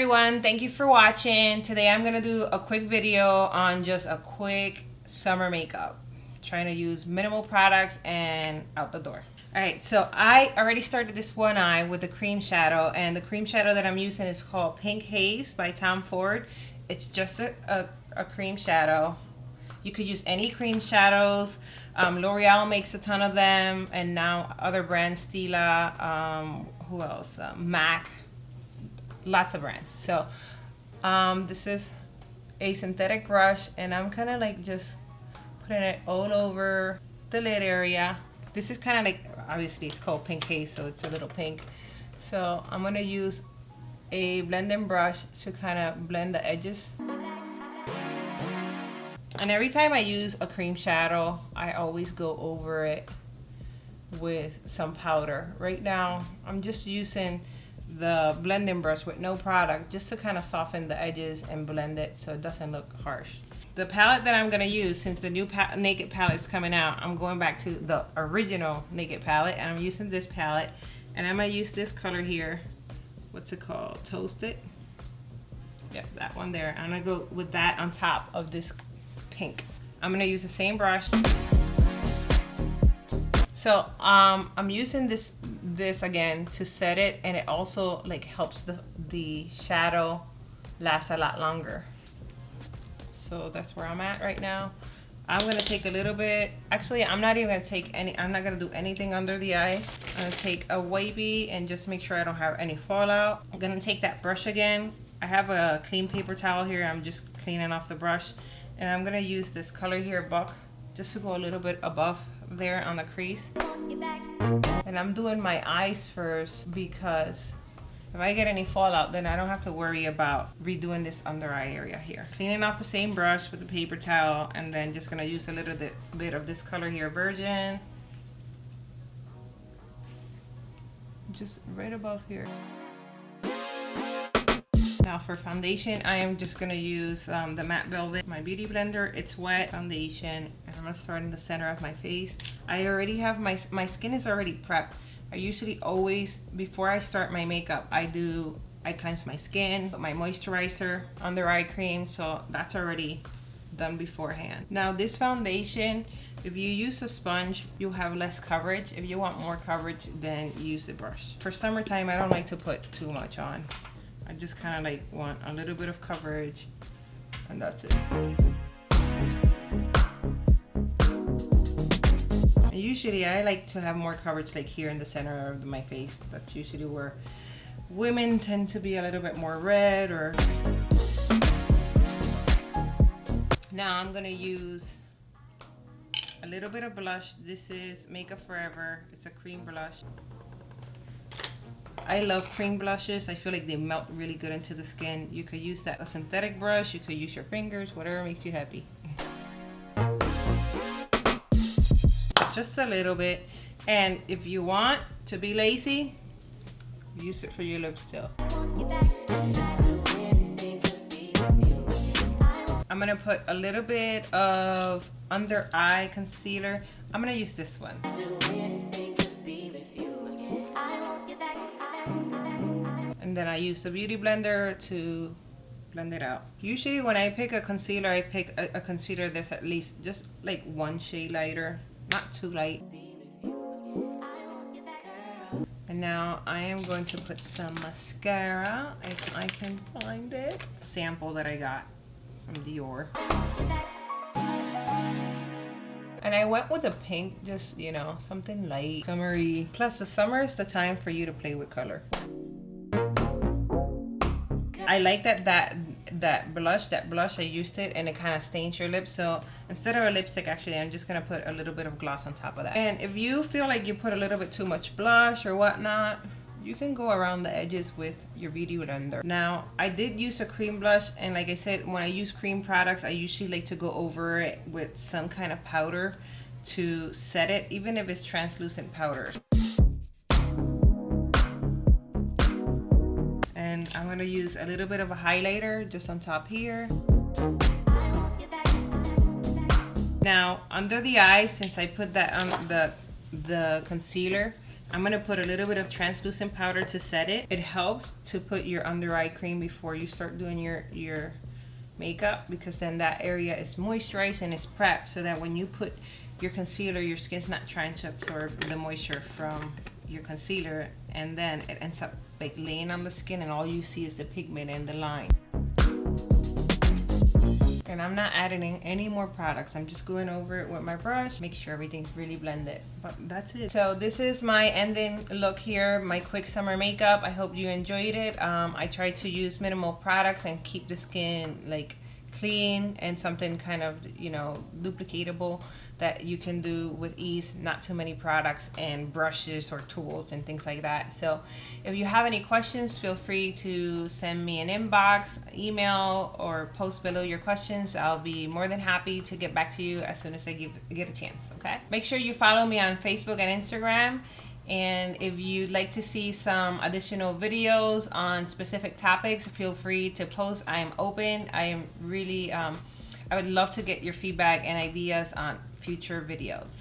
everyone, thank you for watching. Today I'm gonna do a quick video on just a quick summer makeup. Trying to use minimal products and out the door. Alright, so I already started this one eye with the cream shadow, and the cream shadow that I'm using is called Pink Haze by Tom Ford. It's just a cream shadow. You could use any cream shadows. L'Oreal makes a ton of them, and now other brands, Stila, who else? MAC, lots of brands. So this is a synthetic brush, and I'm kind of like just putting it all over the lid area. This is kind of like, obviously it's called Pink Haze, so it's a little pink. So I'm going to use a blending brush to kind of blend the edges. And every time I use a cream shadow, I always go over it with some powder. Right now, I'm just using the blending brush with no product just to kind of soften the edges and blend it so it doesn't look harsh. The palette that I'm going to use, since the new Naked palette is coming out, I'm going back to the original Naked palette, and I'm using this palette, and I'm going to use this color here. What's it called? Toasted? Yep, that one there. I'm going to go with that on top of this pink. I'm going to use the same brush. So I'm using this again to set it, and it also like helps the shadow last a lot longer. So that's where I'm at right now. I'm gonna take a little bit, actually I'm not even gonna take any, I'm not gonna do anything under the eyes. I'm gonna take a wipey and just make sure I don't have any fallout. I'm gonna take that brush again. I have a clean paper towel here. I'm just cleaning off the brush, and I'm gonna use this color here, Buck, just to go a little bit above there on the crease. And I'm doing my eyes first because if I get any fallout, then I don't have to worry about redoing this under eye area here. Cleaning off the same brush with the paper towel, and then just gonna use a little bit of this color here, Virgin. Just right above here. Now for foundation, I am just gonna use the Matte Velvet, my beauty blender. It's wet foundation, and I'm gonna start in the center of my face. I already have my skin is already prepped. I usually always, before I start my makeup, I cleanse my skin, put my moisturizer, under eye cream, so that's already done beforehand. Now this foundation, if you use a sponge, you'll have less coverage. If you want more coverage, then use the brush. For summertime, I don't like to put too much on. I just kind of like want a little bit of coverage, and that's it. And usually I like to have more coverage like here in the center of my face. That's usually where women tend to be a little bit more red or... Now I'm gonna use a little bit of blush. This is Makeup Forever. It's a cream blush. I love cream blushes. I feel like they melt really good into the skin. You could use a synthetic brush, you could use your fingers, whatever makes you happy. Just a little bit. And if you want to be lazy, use it for your lips still. I'm gonna put a little bit of under eye concealer. I'm gonna use this one. And then I use the beauty blender to blend it out. Usually when I pick a concealer, I pick a concealer that's at least just like one shade lighter, not too light. And now I am going to put some mascara, if I can find it. Sample that I got from Dior. And I went with a pink, just, you know, something light, summery. Plus the summer is the time for you to play with color. I like that blush, I used it and it kind of stains your lips. So instead of a lipstick, actually, I'm just going to put a little bit of gloss on top of that. And if you feel like you put a little bit too much blush or whatnot, you can go around the edges with your beauty blender. Now, I did use a cream blush, and like I said, when I use cream products, I usually like to go over it with some kind of powder to set it, even if it's translucent powder. And I'm going to use a little bit of a highlighter just on top here. Now under the eyes, since I put that on the concealer, I'm gonna put a little bit of translucent powder to set it. It helps to put your under eye cream before you start doing your makeup, because then that area is moisturized and it's prepped, so that when you put your concealer, your skin's not trying to absorb the moisture from your concealer, and then it ends up like laying on the skin and all you see is the pigment and the line. And I'm not adding any more products. I'm just going over it with my brush, make sure everything's really blended. But that's it. So this is my ending look here, my quick summer makeup. I hope you enjoyed it. I tried to use minimal products and keep the skin like clean and something kind of, you know, duplicatable that you can do with ease, not too many products and brushes or tools and things like that. So if you have any questions, feel free to send me an inbox, email, or post below your questions. I'll be more than happy to get back to you as soon as I get a chance, okay? Make sure you follow me on Facebook and Instagram. And if you'd like to see some additional videos on specific topics, feel free to post. I am open. I am really, I would love to get your feedback and ideas on future videos.